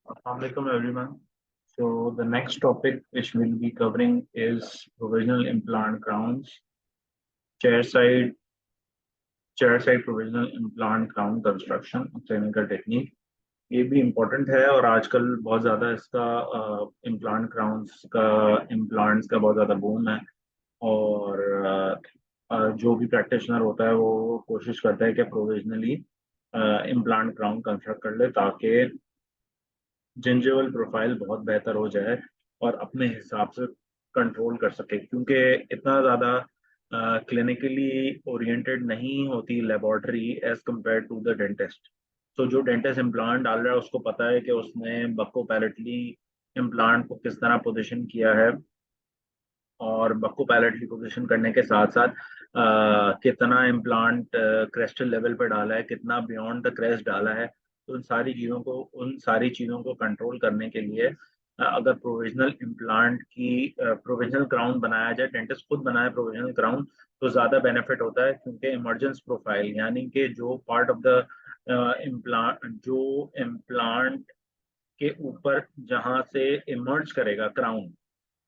Assalamualaikum everyone. So the next topic which we'll be covering is provisional implant crowns, chair side, chair side provisional implant crown construction, clinical technique. ये भी important है और आजकल बहुत ज़्यादा इसका implant crowns का इम्प्लांट्स का बहुत ज़्यादा बूम है। और जो भी प्रैक्टिशनर होता है वो कोशिश करता है कि प्रोविजनली इम्प्लांट क्राउन कंस्ट्रक्ट कर ले ताकि जिंजिवल प्रोफाइल बहुत बेहतर हो जाए और अपने हिसाब से कंट्रोल कर सके, क्योंकि इतना ज़्यादा क्लिनिकली ओरिएंटेड नहीं होती laboratory as compare to the dentist. तो जो डेंटिस्ट इम्प्लांट डाल रहा है उसको पता है कि उसने बक्को पैलेटली इम्प्लांट को किस तरह पोजीशन किया है, और बक्को पैलेटली पोजीशन करने के साथ साथ कितना इम्प्लांट क्रेस्टल लेवल पर डाला है, कितना बियॉन्ड द क्रेस्ट डाला है। तो उन सारी चीज़ों को कंट्रोल करने के लिए अगर प्रोविजनल इम्प्लांट की प्रोविजनल क्राउन बनाया जाए, डेंटिस्ट खुद बनाए प्रोविजनल क्राउन, तो ज़्यादा बेनिफिट होता है, क्योंकि इमरजेंस प्रोफाइल यानी कि जो पार्ट ऑफ द इम्प्लांट के ऊपर जहाँ से इमर्ज करेगा क्राउन,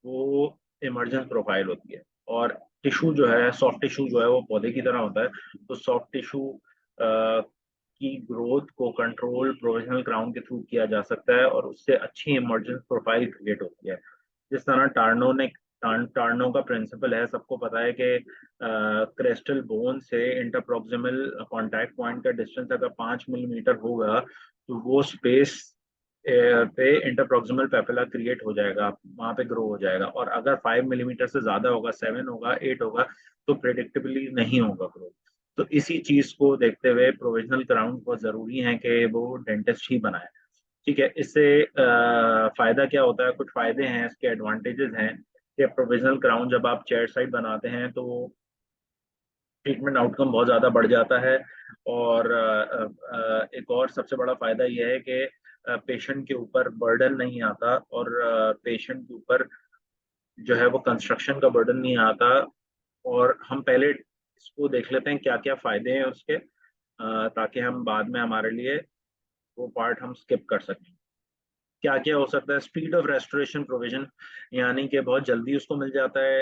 वो इमरजेंस प्रोफाइल होती है। और टिश्यू जो है, सॉफ्ट टिश्यू जो है वो पौधे की तरह होता है। तो सॉफ्ट टिश्यू की ग्रोथ को कंट्रोल प्रोविजनल क्राउन के थ्रू किया जा सकता है और उससे अच्छी इमरजेंस प्रोफाइल क्रिएट होती है। जिस तरह टार्नो का प्रिंसिपल है, सबको पता है कि क्रेस्टल बोन से इंटरप्रोक्सिमल कांटेक्ट पॉइंट का डिस्टेंस अगर 5 मिलीमीटर होगा तो वो स्पेस पे इंटरप्रोक्सिमल पेपिला क्रिएट हो जाएगा, वहां पे ग्रो हो जाएगा। और अगर 5 मिलीमीटर से ज्यादा होगा, 7 होगा, 8 होगा, तो प्रेडिक्टेबली नहीं होगा ग्रो। तो इसी चीज को देखते हुए प्रोविजनल क्राउन बहुत जरूरी है कि वो डेंटिस्ट ही बनाए। ठीक है, इससे फायदा क्या होता है, कुछ फायदे हैं, इसके एडवांटेजेस हैं कि प्रोविजनल क्राउन जब आप चेयर साइड बनाते हैं तो ट्रीटमेंट आउटकम बहुत ज़्यादा बढ़ जाता है। और एक और सबसे बड़ा फायदा यह है कि पेशेंट के ऊपर बर्डन नहीं आता, और पेशेंट के ऊपर जो है वो कंस्ट्रक्शन का बर्डन नहीं आता। और हम पहले इसको देख लेते हैं क्या क्या फायदे हैं उसके, ताकि हम बाद में हमारे लिए वो पार्ट हम स्किप कर सकें। क्या क्या हो सकता है, स्पीड ऑफ रेस्टोरेशन प्रोविजन, यानी कि बहुत जल्दी उसको मिल जाता है,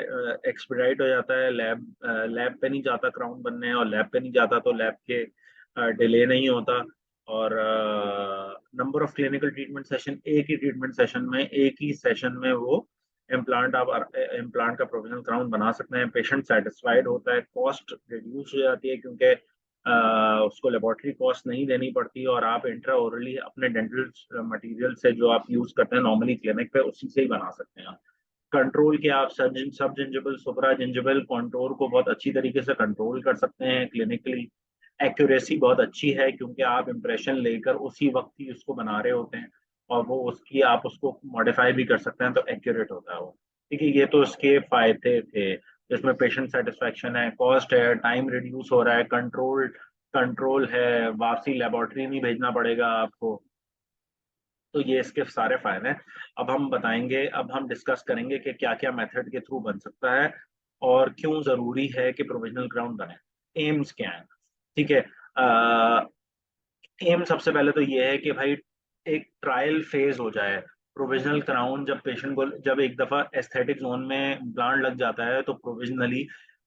एक्सपीडाइट हो जाता है। लैब पे नहीं जाता क्राउन बनने, और लैब पे नहीं जाता तो लैब के डिले नहीं होता। और number of clinical treatment session, एक ही ट्रीटमेंट सेशन में, एक ही सेशन में वो इम्प्लांट का प्रोविजनल क्राउन बना सकते हैं। पेशेंट सेटिस्फाइड होता है, कॉस्ट रिड्यूस हो जाती है, क्योंकि उसको लेबोरेटरी कॉस्ट नहीं देनी पड़ती, और आप इंट्रा ओरली अपने डेंटल मटेरियल से जो आप यूज करते हैं नॉर्मली क्लिनिक पे, उसी से ही बना सकते हैं। कंट्रोल के आप सब जिंजिबल सुपरा जिंजिबल कॉन्टोर को बहुत अच्छी तरीके से कंट्रोल कर सकते हैं क्लिनिकली। एक्यूरेसी बहुत अच्छी है, क्योंकि आप इंप्रेशन लेकर उसी वक्त ही उसको बना रहे होते हैं, और वो उसकी आप उसको मॉडिफाई भी कर सकते हैं, तो एक्यूरेट होता है वो। ठीक है, ये तो इसके फायदे थे। इसमें पेशेंट सेटिस्फेक्शन है, कॉस्ट है, टाइम रिड्यूस हो रहा है, कंट्रोल कंट्रोल है, वापसी लेबोरेटरी नहीं भेजना पड़ेगा आपको। तो ये इसके सारे फायदे हैं। अब हम डिस्कस करेंगे कि क्या क्या मेथड के थ्रू बन सकता है और क्यों जरूरी है कि प्रोविजनल ग्राउंड बने। एम्स क्या है? ठीक है, एम सबसे पहले तो ये है कि भाई एक ट्रायल फेज हो जाए। प्रोविजनल क्राउन जब पेशेंट को, जब एक दफा एस्थेटिक जोन में ब्लांट लग जाता है, तो प्रोविजनली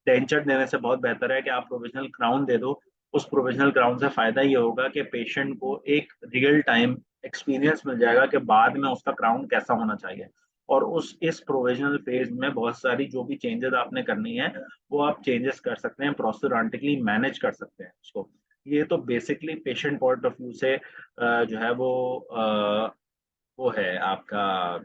डेंचर देने से बहुत बेहतर है कि आप प्रोविजनल क्राउन दे दो। उस प्रोविजनल क्राउन से फायदा ये होगा कि पेशेंट को एक रियल टाइम एक्सपीरियंस मिल जाएगा कि बाद में उसका क्राउन कैसा होना चाहिए। और उस इस प्रोविजनल फेज में बहुत सारी जो भी चेंजेस आपने करनी है, वो आप चेंजेस कर सकते हैं, प्रोस्टोडोंटिकली मैनेज कर सकते हैं उसको। ये तो basically patient point of view से जो है वो है आपका,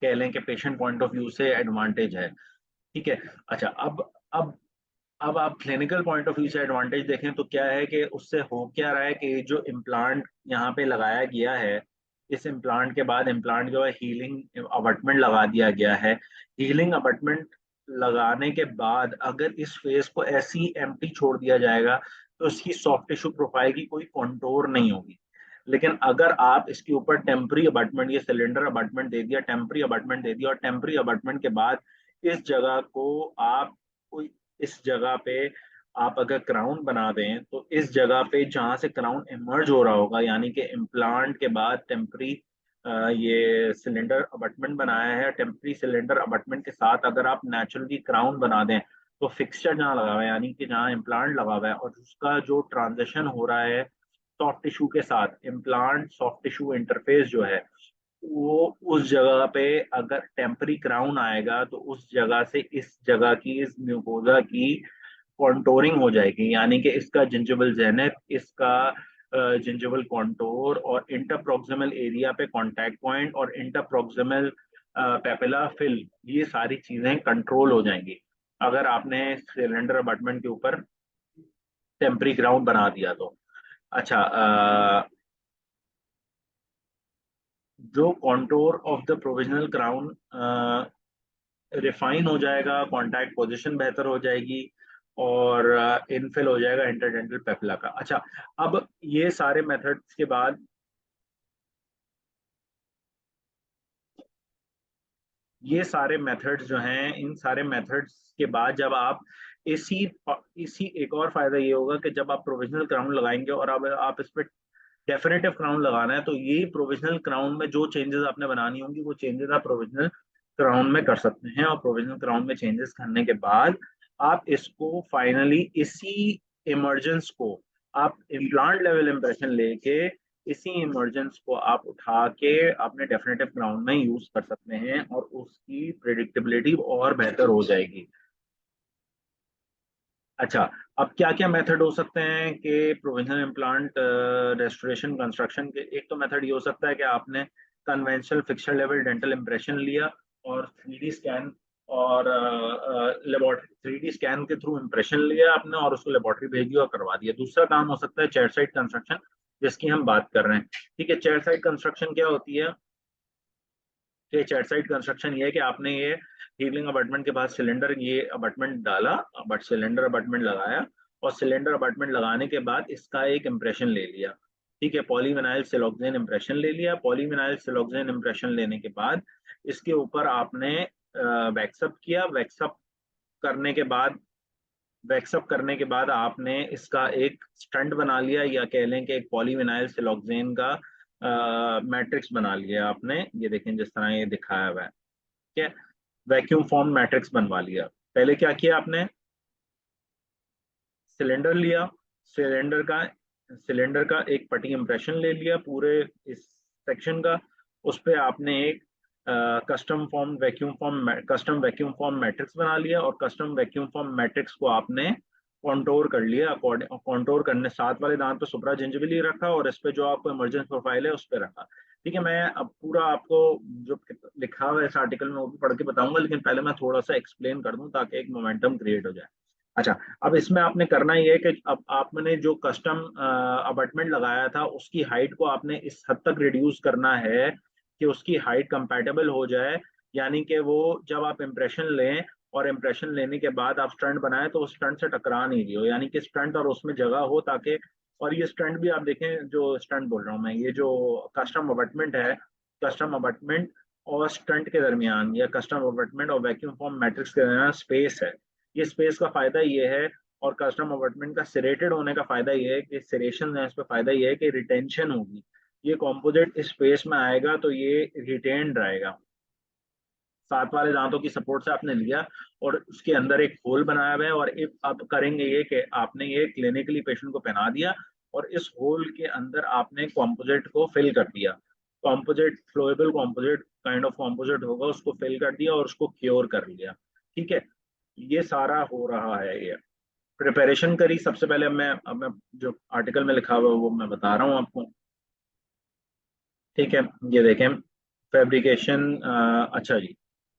कह लें कि पेशेंट पॉइंट ऑफ व्यू से एडवांटेज है। ठीक है। अच्छा, अब आप क्लिनिकल पॉइंट ऑफ व्यू से एडवांटेज देखें तो क्या है कि उससे हो क्या रहा है कि जो इम्प्लांट यहाँ पे लगाया गया है, इस इम्प्लांट के बाद इम्प्लांट जो है हीलिंग अबटमेंट लगा दिया गया है। हीलिंग अबटमेंट लगाने के बाद अगर इस फेस को ऐसी एम्प्टी छोड़ दिया जाएगा, तो इसकी सॉफ्ट टिश्यू प्रोफाइल की कोई कॉन्टोर नहीं होगी। लेकिन अगर आप इसके ऊपर टेम्परी अबटमेंट, ये सिलेंडर अबटमेंट दे दिया, टेम्परी अबटमेंट दे दिया, और टेम्परी अबटमेंट के बाद इस जगह को आप कोई इस जगह पे आप अगर क्राउन बना दें तो इस जगह पे जहां से क्राउन इमर्ज हो रहा होगा, यानी कि इम्प्लांट के बाद टेम्परी ये सिलेंडर अबटमेंट बनाया है, टेम्परी सिलेंडर अबटमेंट के साथ अगर आप नेचुरली क्राउन बना दें तो फिक्सचर जहाँ लगा हुआ है, यानी कि जहाँ इम्प्लांट लगा हुआ है और उसका जो ट्रांजिशन हो रहा है सॉफ्ट टिश्यू के साथ, इम्प्लांट सॉफ्ट टिश्यू इंटरफेस जो है, वो उस जगह पे अगर टेम्परी क्राउन आएगा तो उस जगह से इस जगह की, इस म्यूकोजा की कॉन्टोरिंग हो जाएगी, यानी कि इसका जिंजिबल जेनिथ, इसका जिंजिबल कॉन्टोर और इंटरप्रोक्सिमल एरिया पे कांटेक्ट पॉइंट और इंटरप्रोक्सिमल पेपिला फिल, ये सारी चीजें कंट्रोल हो जाएंगी अगर आपने सिलेंडर अबटमेंट के ऊपर टेम्परी ग्राउंड बना दिया तो। अच्छा, जो contour of the provisional crown refine हो जाएगा, कांटेक्ट पोजीशन बेहतर हो जाएगी और इनफिल हो जाएगा इंटरडेंटल पेपिला का। अच्छा, अब ये सारे मेथड्स के बाद, ये सारे मेथड्स जो हैं, इन सारे मेथड्स के बाद जब आप इसी इसी एक और फायदा ये होगा कि जब आप प्रोविजनल क्राउन लगाएंगे और अब आप इस पर डेफिनेटिव क्राउन लगाना है तो ये प्रोविजनल क्राउन में जो चेंजेस आपने बनानी होंगी वो चेंजेस आप प्रोविजनल क्राउन में कर सकते हैं, और प्रोविजनल क्राउन में चेंजेस करने के बाद आप इसको फाइनली इसी इमर्जेंस को आप इम्प्लांट लेवल इम्प्रेशन लेके इसी इमर्जेंस को आप उठा के अपने डेफिनेटिव क्राउन में यूज कर सकते हैं और उसकी प्रिडिक्टेबिलिटी और बेहतर हो जाएगी। अच्छा, अब क्या क्या मेथड हो सकते हैं कि प्रोविजनल इम्प्लांट रेस्टोरेशन कंस्ट्रक्शन के? एक तो मेथड ये हो सकता है कि आपने conventional fixer level dental impression लिया और 3D स्कैन और लेबोरेटरी 3D स्कैन के थ्रू इम्प्रेशन लिया आपने और उसको लेबोरेटरी भेज दिया और करवा दिया। दूसरा काम हो सकता है चेयर साइड कंस्ट्रक्शन, जिसकी हम बात कर रहे हैं। ठीक है, चेयर साइड कंस्ट्रक्शन क्या होती है कि चेयर साइड कंस्ट्रक्शन ये है कि आपने ये हीलिंग अबटमेंट के बाद सिलेंडर ये अबटमेंट डाला, बट सिलेंडर अबटमेंट लगाया और सिलेंडर अबटमेंट लगाने के बाद इसका एक इम्प्रेशन ले लिया। ठीक है, पॉलीविनाइल सिलोक्सेन इम्प्रेशन ले लिया। पॉलीविनाइल सिलोक्सेन इम्प्रेशन लेने के बाद इसके ऊपर आपने वैक्सअप किया। वैक्सअप करने के बाद आपने इसका एक स्टंट बना लिया, या कह लें कि एक पॉलीविनाइल सिलोक्सेन का मैट्रिक्स बना लिया आपने। ये देखें जिस तरह ये दिखाया हुआ है, ठीक है, वैक्यूम फॉर्म मैट्रिक्स बनवा लिया। पहले क्या किया आपने, सिलेंडर लिया, सिलेंडर का सिलेंडर का एक पट्टी इंप्रेशन ले लिया पूरे इस सेक्शन का। उस पे आपने एक कस्टम वैक्यूम फॉर्म मैट्रिक्स बना लिया और कस्टम वैक्यूम फॉर्म मैट्रिक्स को आपने कॉन्टोर कर लिया। कॉन्टोर करने साथ वाले दांत पे सुपरा जिंजिबली रखा और इस पे जो आपको इमरजेंस प्रोफाइल है उस पे रखा। ठीक है, मैं अब पूरा आपको जो लिखा हुआ है इस आर्टिकल में वो भी पढ़ के बताऊंगा, लेकिन पहले मैं थोड़ा सा एक्सप्लेन कर दूं ताकि एक मोमेंटम क्रिएट हो जाए। अच्छा, अब इसमें आपने करना ये है कि अब आपने जो कस्टम अबटमेंट लगाया था उसकी हाइट को आपने इस हद तक रिड्यूस करना है कि उसकी हाइट कंपैटिबल हो जाए, यानी कि वो जब आप इम्प्रेशन लें और इम्प्रेशन लेने के बाद आप स्टंट बनाए तो उस स्टंट से टकरा नहीं रही हो, यानी कि स्टंट और उसमें जगह हो ताकि। और ये स्टंट भी आप देखें, जो स्टंट बोल रहा हूँ मैं, ये जो कस्टम अबटमेंट है, कस्टम अबटमेंट और स्टंट के दरमियान या कस्टम अबटमेंट और वैक्यूम फॉर्म मैट्रिक्स के दरमियान स्पेस है। ये स्पेस का फायदा ये है, और कस्टम अबटमेंट का सिरेटेड होने का फायदा ये है कि सिरेशन है, इस पे फायदा ये है कि रिटेंशन होगी। ये कॉम्पोजिट इस स्पेस में आएगा तो ये रिटेन्ड रहेगा। साथ वाले दांतों की सपोर्ट से आपने लिया और उसके अंदर एक होल बनाया हुआ है, और एक आप करेंगे ये कि आपने ये क्लिनिकली पेशेंट को पहना दिया और इस होल के अंदर आपने कॉम्पोजिट को फिल कर दिया। Composite, flowable composite kind of composite होगा, उसको फिल कर दिया और उसको क्योर कर लिया। ठीक है, ये सारा हो रहा है। ये प्रिपरेशन करी सबसे पहले। अब मैं जो आर्टिकल में लिखा हुआ है वो मैं बता रहा हूँ आपको। ठीक है, ये देखें फैब्रिकेशन। अच्छा जी,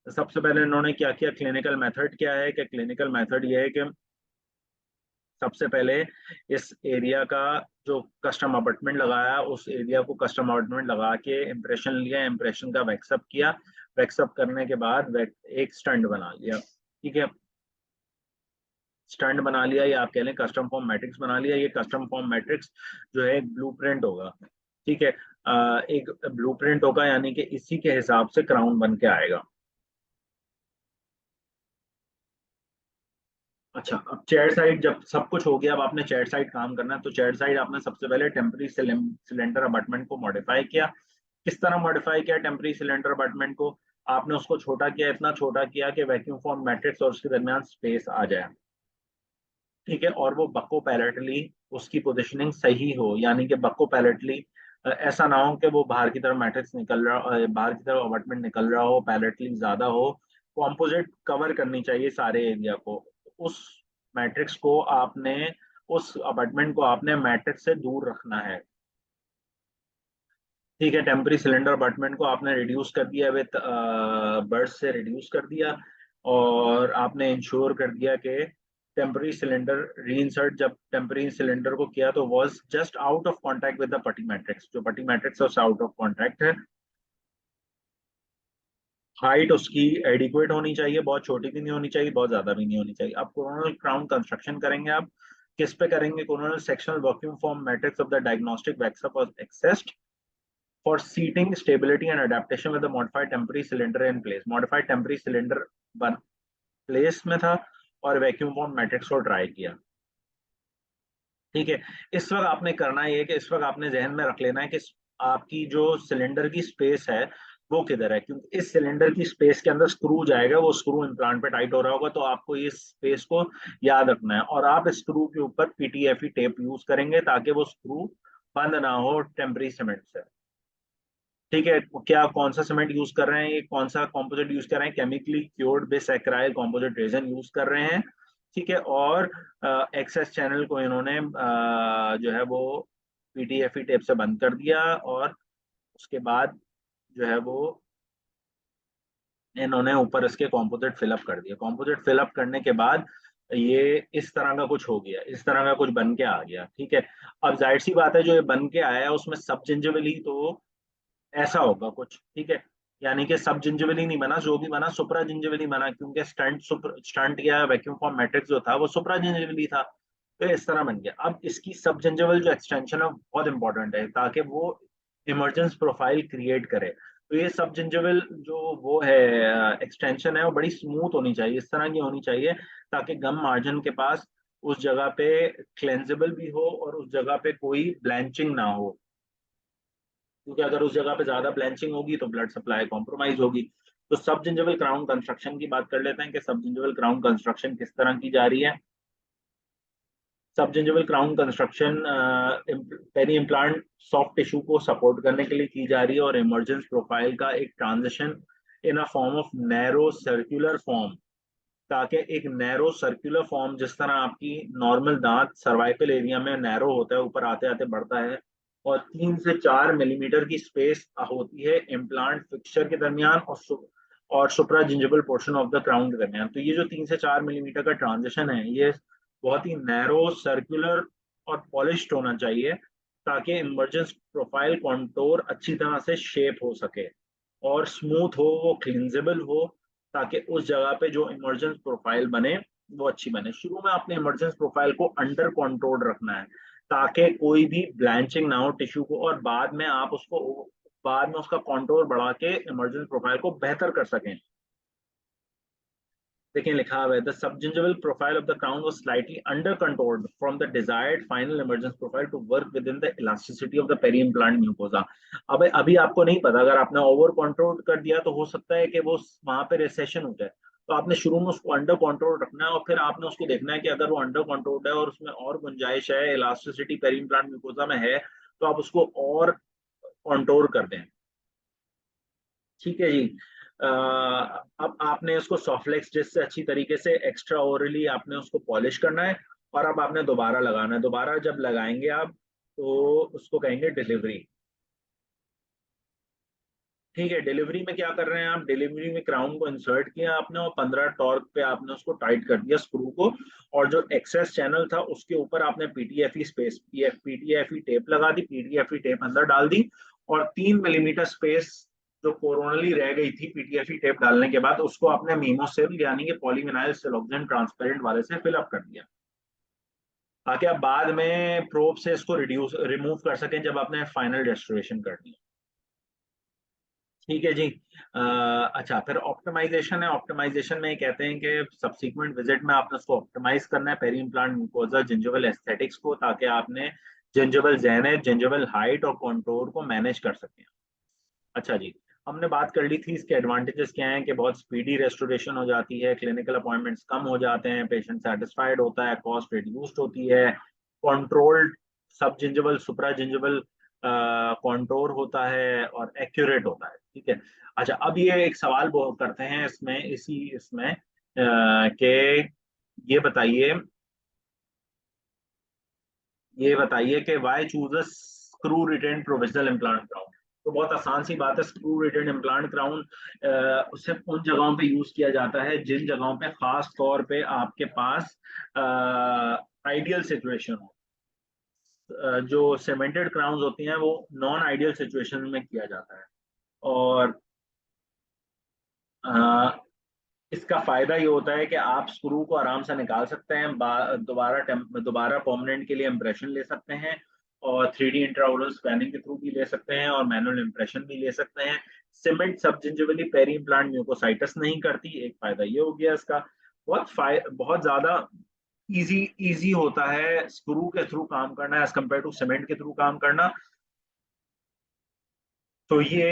सबसे पहले इन्होंने क्या किया, क्लिनिकल मेथड क्या है कि क्लिनिकल मेथड ये है कि सबसे पहले इस एरिया का जो कस्टम अपार्टमेंट लगाया उस एरिया को कस्टम अपार्टमेंट लगा के इम्प्रेशन लिया, इम्प्रेशन का वैक्सअप किया। वैक्सअप करने के बाद एक स्टंट बना लिया। ठीक है, स्टंट बना लिया या आप कह लें कस्टम फॉर्म मैट्रिक्स बना लिया। ये कस्टम फॉर्म मैट्रिक्स जो है एक ब्लूप्रिंट होगा। ठीक है, एक ब्लूप्रिंट होगा, यानी कि इसी के हिसाब से क्राउन बन के आएगा। अच्छा, अब चेयर साइड जब सब कुछ हो गया, अब आपने चेयर साइड काम करना है, तो चेयर साइड आपने सबसे पहले टेम्परी सिलेंडर अबटमेंट को मॉडिफाई किया। किस तरह मॉडिफाई किया टेम्परी सिलेंडर अबटमेंट को? आपने उसको छोटा किया, इतना छोटा किया कि वैक्यूम फॉर्म मैट्रिक्स और उसके दरमियान स्पेस आ जाए, ठीक है, और वो बक्को पैलेटली उसकी पोजिशनिंग सही हो, यानी कि बक्को पैलेटली ऐसा ना हो कि वो बाहर की तरफ मैट्रिक्स निकल रहा, बाहर की तरफ अबटमेंट निकल रहा हो, पैलेटली ज्यादा हो। कॉम्पोजिट कवर करनी चाहिए सारे एरिया को। उस मैट्रिक्स को आपने, उस अबटमेंट को आपने मैट्रिक्स से दूर रखना है, ठीक है। टेम्परी सिलेंडर अबटमेंट को आपने रिड्यूस कर दिया, विथ बर्ड्स से रिड्यूस कर दिया, और आपने इंश्योर कर दिया कि टेम्परी सिलेंडर रीइंसर्ट जब टेम्परी सिलेंडर को किया तो was just out of contact with the पटी मैट्रिक्स, जो पटी मैट्रिक्स है उससे आउट ऑफ कांटेक्ट है। हाइट उसकी एडिक्वेट होनी चाहिए, बहुत छोटी भी नहीं होनी चाहिए, बहुत ज्यादा भी नहीं होनी चाहिए। अब कोरोनल क्राउन कंस्ट्रक्शन करेंगे आप, किस पे करेंगे? Coronal sectional vacuum form matrix of the diagnostic wax up was assessed for seating stability and adaptation with the modified temporary cylinder in place। modified temporary cylinder बन प्लेस में था और वैक्यूम फॉर्म मैट्रिक्स को ट्राई किया, ठीक है। इस वक्त आपने करना ये है कि इस वक्त आपने जहन में रख लेना है कि आपकी जो सिलेंडर की स्पेस है वो किधर है, क्योंकि इस सिलेंडर की स्पेस के अंदर स्क्रू जाएगा, वो स्क्रू इम्प्लांट पे टाइट हो रहा होगा, तो आपको इस स्पेस को याद रखना है। और आप स्क्रू के ऊपर पीटीएफई टेप यूज करेंगे ताकि वो स्क्रू बंद ना हो टेम्परी सीमेंट से, ठीक है। क्या कौन सा सीमेंट यूज कर रहे हैं, ये कौन सा कंपोजिट यूज कर रहे हैं? Chemically cured bisacryl composite resin use कर रहे हैं, ठीक है। और एक्सेस चैनल को इन्होंने जो है वो पीटीएफई टेप से बंद कर दिया, और उसके बाद जो है वो इन्होंने ऊपर इसके कंपोजिट फिलअप कर दिया। कंपोजिट फिलअप करने के बाद ये इस तरह का कुछ हो गया, इस तरह का कुछ बन के आ गया, ठीक है। अब जाहिर सी बात है, जो ये बन के आया है उसमें सब जिंजिबली तो ऐसा होगा कुछ, ठीक है। यानी कि सब जिंजिबली नहीं बना, जो भी बना सुपरा जिंजिबली बना, क्योंकि स्टंट या वैक्यूम फॉर्म मैट्रिक्स जो था वो सुपरा जिंजिबली था, तो इस तरह बन गया। अब इसकी सब जिंजिबल जो एक्सटेंशन है वो बहुत इंपॉर्टेंट है, ताकि वो इमरजेंस प्रोफाइल क्रिएट करे। तो ये सब जिंजिबल जो वो है एक्सटेंशन है, वो बड़ी स्मूथ होनी चाहिए, इस तरह की होनी चाहिए ताकि गम मार्जिन के पास उस जगह पे क्लेंजेबल भी हो और उस जगह पे कोई ब्लैंचिंग ना हो, क्योंकि अगर उस जगह पे ज्यादा ब्लैंचिंग होगी तो ब्लड सप्लाई कॉम्प्रोमाइज होगी। तो सब जिंजबल क्राउन कंस्ट्रक्शन की बात कर लेते हैं कि सब जिंजबल क्राउन कंस्ट्रक्शन किस तरह की जा रही है। Subgingival crown construction peri implant soft tissue को सपोर्ट करने के लिए की जा रही है, और इमरजेंस प्रोफाइल का एक transition in a form of narrow circular form, ताकि एक नैरो सर्कुलर फॉर्म, जिस तरह आपकी नॉर्मल दांत सर्वाइकल एरिया में नैरो होता है, ऊपर आते आते बढ़ता है, और 3 से 4 मिलीमीटर की स्पेस होती है इम्प्लांट फिक्सचर के दरमियान और सुप्रा जिंजिबल पोर्शन ऑफ द क्राउन के दरमियान। तो ये जो 3 से 4 मिलीमीटर का ट्रांजिशन है, ये बहुत ही नैरो सर्कुलर और पॉलिश्ड होना चाहिए, ताकि इमरजेंस प्रोफाइल कॉन्टोर अच्छी तरह से शेप हो सके और स्मूथ हो, वो क्लिनजेबल हो, ताकि उस जगह पे जो इमरजेंस प्रोफाइल बने वो अच्छी बने। शुरू में आपने इमरजेंस प्रोफाइल को अंडर कंट्रोल रखना है, ताकि कोई भी ब्लैंचिंग ना हो टिश्यू को, और बाद में आप उसको, बाद में उसका कंट्रोल बढ़ा के इमरजेंस प्रोफाइल को बेहतर कर सकें। देखिए लिखा हुआ है, the subgingival profile of the crown was slightly under controlled from the desired final emergence profile to work within the elasticity of the peri implant mucosa. अब अभी आपको नहीं पता, अगर आपने ओवर कंट्रोल कर दिया तो हो सकता है कि वो वहां पे रिसेशन हो जाए। तो आपने शुरू में उसको अंडर कंट्रोल रखना है, और फिर आपने उसको देखना है कि अगर वो अंडर कंट्रोल है और उसमें और गुंजाइश है, इलास्टिसिटी पेरी इम्प्लांट म्यूकोजा में है, तो आप उसको और कंट्रोल कर दें, ठीक है जी। अब आपने उसको सॉफ्लेक्स जिससे अच्छी तरीके से एक्स्ट्रा ओरली आपने उसको पॉलिश करना है, और अब आपने दोबारा लगाना है। दोबारा जब लगाएंगे आप तो उसको कहेंगे डिलीवरी, ठीक है। डिलीवरी में क्या कर रहे हैं आप? डिलीवरी में क्राउन को इंसर्ट किया आपने, और 15 टॉर्क पे आपने उसको टाइट कर दिया स्क्रू को, और जो एक्सेस चैनल था उसके ऊपर आपने पीटीएफई स्पेस पीटीएफई टेप लगा दी, पीटीएफई टेप अंदर डाल दी, और 3 मिलीमीटर स्पेस जो कोरोनली रह गई थी पीटीएफई टेप डालने के बाद, उसको आपने मीमोसिल यानी कि पॉलीविनाइल सिलोक्सेन ट्रांसपेरेंट वाले से फिलअप कर दिया, ताकि आप बाद में प्रोब से इसको रिड्यूस रिमूव कर सकें जब आपने फाइनल रेस्टोरेशन करनी है। ठीक है जी। अच्छा, फिर ऑप्टिमाइजेशन है। ऑप्टिमाइजेशन में ये कहते हैं कि सब्सीक्वेंट विजिट में आपने उसको ऑप्टिमाइज करना है, peri implant mucosa gingival aesthetics को, ताकि आपने जिंजिवल ज़ैनत, जिंजिवल हाइट और कॉन्टोर को मैनेज कर सकें। अच्छा जी, हमने बात कर ली थी इसके एडवांटेजेस क्या हैं, कि बहुत स्पीडी रेस्टोरेशन हो जाती है, क्लिनिकल अपॉइंटमेंट्स कम हो जाते हैं, पेशेंट सेटिस्फाइड होता है, कॉस्ट रिड्यूस्ड होती है, कंट्रोल्ड सब जिंजिवल सुप्रा जिंजिवल कॉन्टोर होता है और एक्यूरेट होता है। ठीक है। अच्छा, अब ये एक सवाल वो करते हैं इसमें, इसी इसमें कि ये बताइए, कि why choose screw retain provisional implant crown. तो बहुत आसान सी बात है, स्क्रू रिटेन इम्प्लांट क्राउन सिर्फ उन जगहों पे यूज किया जाता है जिन जगहों पे खास तौर पे आपके पास आइडियल सिचुएशन हो। जो सीमेंटेड क्राउन्स होती हैं वो नॉन आइडियल सिचुएशन में किया जाता है। और अ, इसका फायदा ये होता है कि आप स्क्रू को आराम से निकाल सकते हैं, दोबारा परमानेंट के लिए इम्प्रेशन ले सकते हैं, और 3D इंट्राओरल स्कैनिंग के थ्रू भी ले सकते हैं, और मैनुअल इम्प्रेशन भी ले सकते हैं। सीमेंट सब जिंजिवली पेरी इम्प्लांट म्यूकोसाइटिस नहीं करती, एक फायदा ये हो गया इसका। बहुत ज्यादा इजी इजी होता है स्क्रू के थ्रू काम करना एज कम्पेयर टू सीमेंट के थ्रू काम करना। तो ये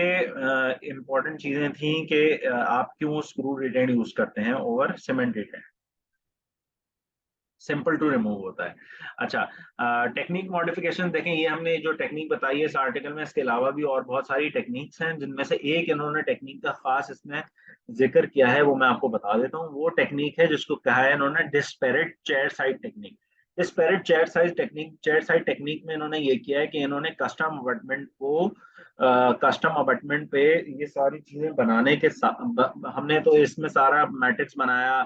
इंपॉर्टेंट चीजें थी कि आप क्यों स्क्रू रिटेन यूज करते हैं over cement retain. Simple to remove होता है। अच्छा, टेक्निक मॉडिफिकेशन देखें, ये हमने जो टेक्निक बताई है इस आर्टिकल में, इसके अलावा भी और बहुत सारी टेक्निक्स हैं, जिनमें से एक इन्होंने टेक्निक का खास इसमें जिक्र किया है, वो मैं आपको बता देता हूँ। वो टेक्निक है जिसको कहा है इन्होंने disparate chair side technique. Disparate chair side technique में इन्होंने ये किया है कि इन्होंने कस्टम अबटमेंट पे ये सारी चीजें बनाने के साथ, हमने तो इसमें सारा मैट्रिक्स बनाया,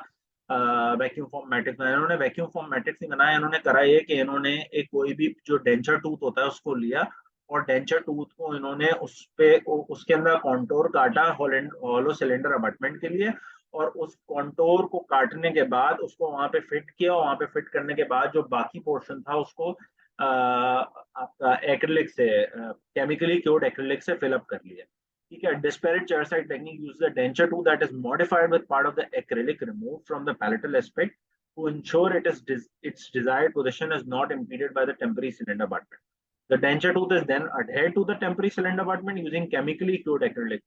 वैक्यूम फॉर्म मैट्रिक्स बनाया। इन्होंने वैक्यूम फॉर्म मैट्रिक्स नहीं बनाया, इन्होंने करा ये कि इन्होंने एक कोई भी जो डेंचर टूथ होता है उसको लिया, और डेंचर टूथ को इन्होंने उसके अंदर कॉन्टोर काटा हॉलो सिलेंडर अबटमेंट के लिए, और उस कॉन्टोर को काटने के बाद उसको वहां पे फिट किया, और वहां पे फिट करने के बाद जो बाकी पोर्शन था उसको आपका एक्रिलिक से, केमिकली क्योर्ड एक्रिलिक से फिल अप कर लिया। ठीक है। Disparate chairside technique uses a denture tooth that is modified with part of the acrylic removed from the palatal aspect to ensure its desired position is not impeded by the temporary cylinder abutment. The denture tooth is then adhered to the temporary cylinder abutment using chemically cured acrylic.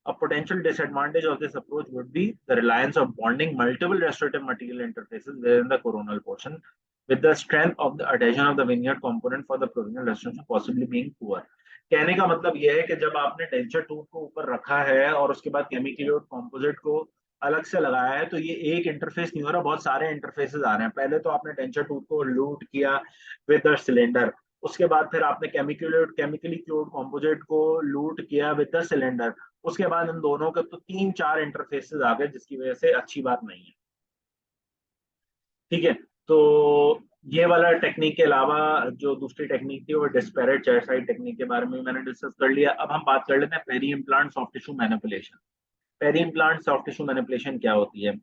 A potential disadvantage of this approach would be the reliance of bonding multiple restorative material interfaces within the coronal portion, with the strength of the adhesion of the veneered component for the provisional restoration possibly being poor. कहने का मतलब यह है कि जब आपने denture tooth को ऊपर रखा है और उसके बाद केमिकल कॉम्पोजिट को अलग से लगाया है, तो ये एक इंटरफेस नहीं हो रहा, बहुत सारे इंटरफेसेस आ रहे हैं। पहले तो आपने डेंचर टूथ को लूट किया विद द सिलेंडर, उसके बाद फिर आपने केमिकली क्योर्ड कॉम्पोजिट को लूट किया विद द सिलेंडर, उसके बाद इन दोनों के तो 3-4 इंटरफेसेस आ गए, जिसकी वजह से अच्छी बात नहीं है। ठीक है। तो ये वाला टेक्निक के अलावा जो दूसरी टेक्निक थी वो डिस्पेरेट चेयर साइड टेक्निक के बारे में मैंने डिस्कस कर लिया। अब हम बात कर लेते हैं peri implant soft tissue manipulation. Peri implant soft tissue manipulation क्या होती है?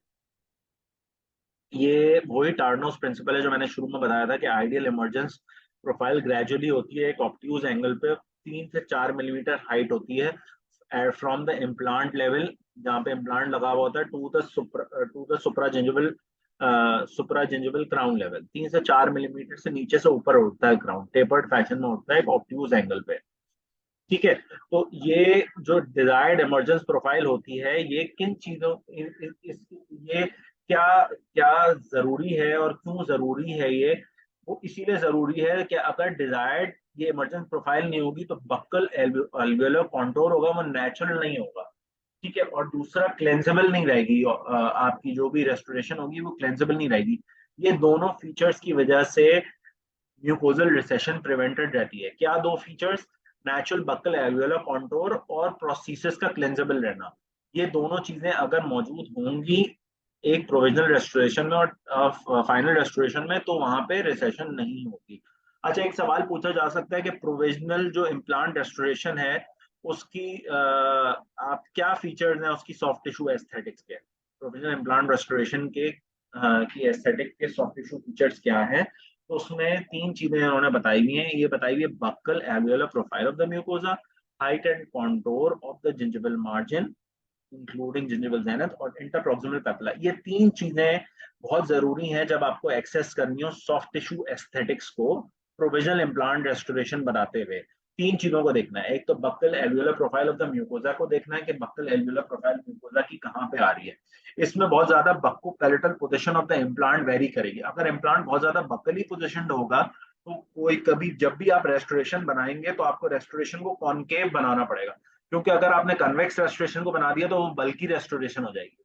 ये वही टार्नोस प्रिंसिपल है जो मैंने शुरू में बताया था, कि आइडियल इमरजेंस प्रोफाइल ग्रेजुअली होती है एक ऑब्ट्यूज एंगल पे, 3 से 4 मिलीमीटर हाइट होती है फ्रॉम द इम्प्लांट लेवल, जहाँ पे इम्प्लांट लगा हुआ होता है, टू द सुप्राजिंजिवल क्राउन लेवल। 3 से 4 मिलीमीटर से नीचे से ऊपर उठता है क्राउन, टेपर्ड फैशन में उठता है एक ऑब्ट्यूज एंगल पे। ठीक है। तो ये जो डिजायर्ड इमरजेंस प्रोफाइल होती है, ये किन चीजों ये क्या क्या जरूरी है और क्यों जरूरी है ये? वो इसीलिए जरूरी है कि अगर डिजायर्ड ये इमरजेंस प्रोफाइल नहीं होगी तो बक्कल एल्वियोलर कॉन्टोर होगा वो नेचुरल नहीं होगा। ठीक है। और दूसरा, क्लेंजेबल नहीं रहेगी, आपकी जो भी रेस्टोरेशन होगी वो क्लेंजेबल नहीं रहेगी। ये दोनों फीचर्स की वजह से म्यूकोजल रिसेशन प्रिवेंटेड रहती है। क्या दो features? Natural buccal alveolar contour और प्रोसीसेस का क्लेंजेबल रहना। ये दोनों चीजें अगर मौजूद होंगी एक प्रोविजनल रेस्टोरेशन में और फाइनल रेस्टोरेशन में, तो वहां पे रिसेशन नहीं होगी। अच्छा, एक सवाल पूछा जा सकता है कि प्रोविजनल जो इम्प्लांट रेस्टोरेशन है उसकी आप क्या फीचर्स हैं उसकी सॉफ्ट टिश्यू एस्थेटिक्स के? प्रोविजनल इम्प्लांट रेस्टोरेशन के की एस्थेटिक के सॉफ्ट टिश्यू फीचर्स क्या है? तो उसमें 3 चीजें उन्होंने बताई हुई हैं। ये बताई हुई है buccal alveolar profile of the mucosa, height and contour of the gingival margin including gingival zenith और इंटरप्रॉक्सिमल पेपिला। ये तीन चीजें बहुत जरूरी हैं जब आपको एक्सेस करनी हो सॉफ्ट टिश्यू एस्थेटिक्स को प्रोविजनल इम्प्लांट रेस्टोरेशन बनाते हुए। तीन चीजों को देखना है, एक तो buccal alveolar profile of the mucosa को देखना है कि बक्कल एल्वियोलर प्रोफाइल म्यूकोजा की कहाँ पे आ रही है। इसमें बहुत ज्यादा bucco palatal position of the implant vary करेगी। अगर इम्प्लांट बहुत ज्यादा बक्कली पोजिशन होगा तो कोई कभी जब भी आप रेस्टोरेशन बनाएंगे तो आपको रेस्टोरेशन को कॉनकेव बनाना पड़ेगा, क्योंकि अगर आपने कन्वेक्स रेस्टोरेशन को बना दिया तो वो बल्कि रेस्टोरेशन हो जाएगी।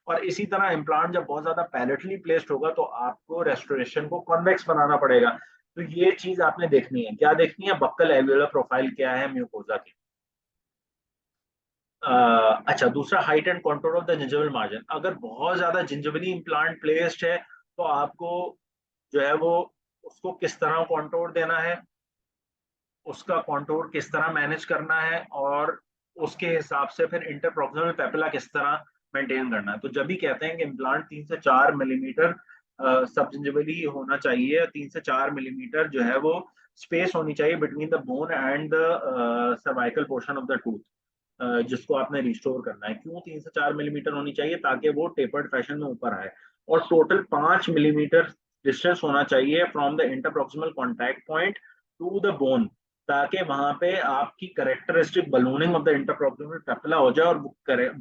और इसी तरह इम्प्लांट जब बहुत ज्यादा पैलेटली प्लेस्ड होगा तो आपको रेस्टोरेशन को कॉन्वेक्स बनाना पड़ेगा। तो ये चीज आपने देखनी है। क्या देखनी है? बक्कल एल्वियोलर प्रोफाइल क्या है म्यूकोजा की। अच्छा, दूसरा height and contour of the gingival margin. अगर बहुत ज्यादा जिंजिवली इम्प्लांट प्लेस्ड है तो आपको जो है वो उसको किस तरह कंटूर देना है, उसका कंटूर किस तरह मैनेज करना है, और उसके हिसाब से फिर इंटरप्रोक्सिमल पेपिला किस तरह मेंटेन करना है। तो जब भी कहते हैं कि इम्प्लांट 3 से 4 मिलीमीटर सब जिंजिवली होना चाहिए, 3 से 4 मिलीमीटर जो है वो स्पेस होनी चाहिए between the bone and the cervical portion of the tooth, जिसको आपने रिस्टोर करना है। क्यों 3 से 4 मिलीमीटर होनी चाहिए? ताकि वो टेपर्ड फैशन में ऊपर आए। और टोटल 5 मिलीमीटर डिस्टेंस होना चाहिए from the interproximal contact point to the bone, ताकि वहां पे आपकी characteristic ballooning of the interproximal papilla हो जाए और वो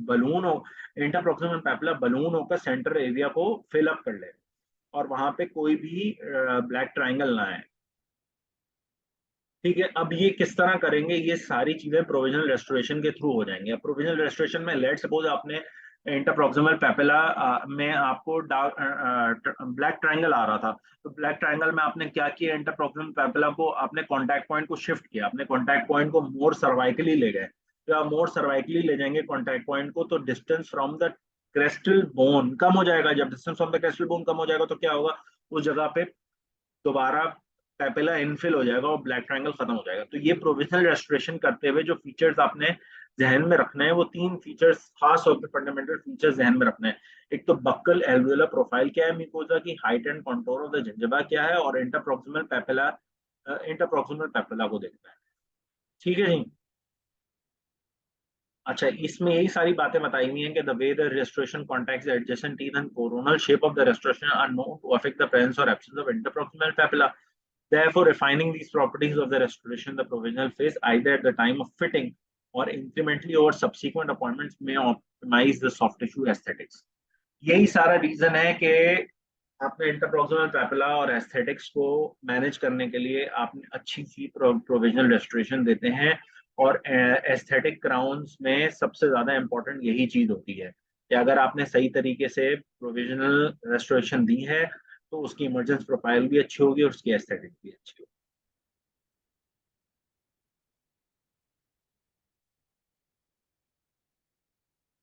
बलून हो, इंटरप्रोक्सिमल पेपिला बलून होकर सेंटर एरिया को फिल अप कर ले और वहां पे कोई भी ब्लैक ट्राइंगल ना आए। ठीक है, अब ये किस तरह करेंगे? ये सारी चीजें प्रोविजनल रेस्टोरेशन के थ्रू हो जाएंगी। अब प्रोविजनल रेस्टोरेशन में लेट सपोज आपने इंटरप्रोक्सिमल पेपिला में आपको ब्लैक ट्रायंगल आ रहा था, तो ब्लैक ट्रायंगल में आपने क्या किया? इंटरप्रोक्सिमल पेपिला को आपने कॉन्टैक्ट पॉइंट को शिफ्ट किया, अपने कॉन्टैक्ट पॉइंट को मोर सर्वाइकली ले गए। तो आप मोर सर्वाइकली ले जाएंगे कॉन्टैक्ट पॉइंट को तो डिस्टेंस फ्रॉम द क्रेस्टल बोन कम हो जाएगा। जब डिस्टेंस फ्रॉम द क्रेस्टल बोन कम हो जाएगा तो क्या होगा? उस जगह पे दोबारा पैपिला इनफिल हो जाएगा और ब्लैक ट्रायंगल खत्म हो जाएगा। तो ये प्रोविजनल रेस्टोरेशन करते हुए जो फीचर्स आपने जहन में रखना है वो तीन फीचर्स खास तौर पे फंडामेंटल फीचर्स जहन में रखना है। एक तो बक्कल एल्वियोलर प्रोफाइल क्या है म्यूकोजा की, height and contour of the gingiva क्या है, और इंटरप्रोक्सिमल पेपिला को देखना है। ठीक है जी। अच्छा, इसमें यही सारी बातें बताई हुई हैं कि the way the restoration contacts adjacent teeth and coronal shape of the restoration are known to affect the presence और absence of interproximal papilla. Therefore, refining these properties of the restoration, the provisional phase, either at the time of fitting or incrementally over subsequent appointments, may optimize the soft tissue aesthetics. यही सारा reason है कि आपने इंटरप्रोक्सिमल papilla और aesthetics को manage करने के लिए आपने अच्छी सी प्रोविजनल रेस्टोरेशन देते हैं। और एस्थेटिक क्राउन्स में सबसे ज्यादा इंपॉर्टेंट यही चीज होती है कि अगर आपने सही तरीके से प्रोविजनल रेस्टोरेशन दी है तो उसकी इमर्जेंस प्रोफाइल भी अच्छी होगी और उसकी एस्थेटिक भी अच्छी होगी।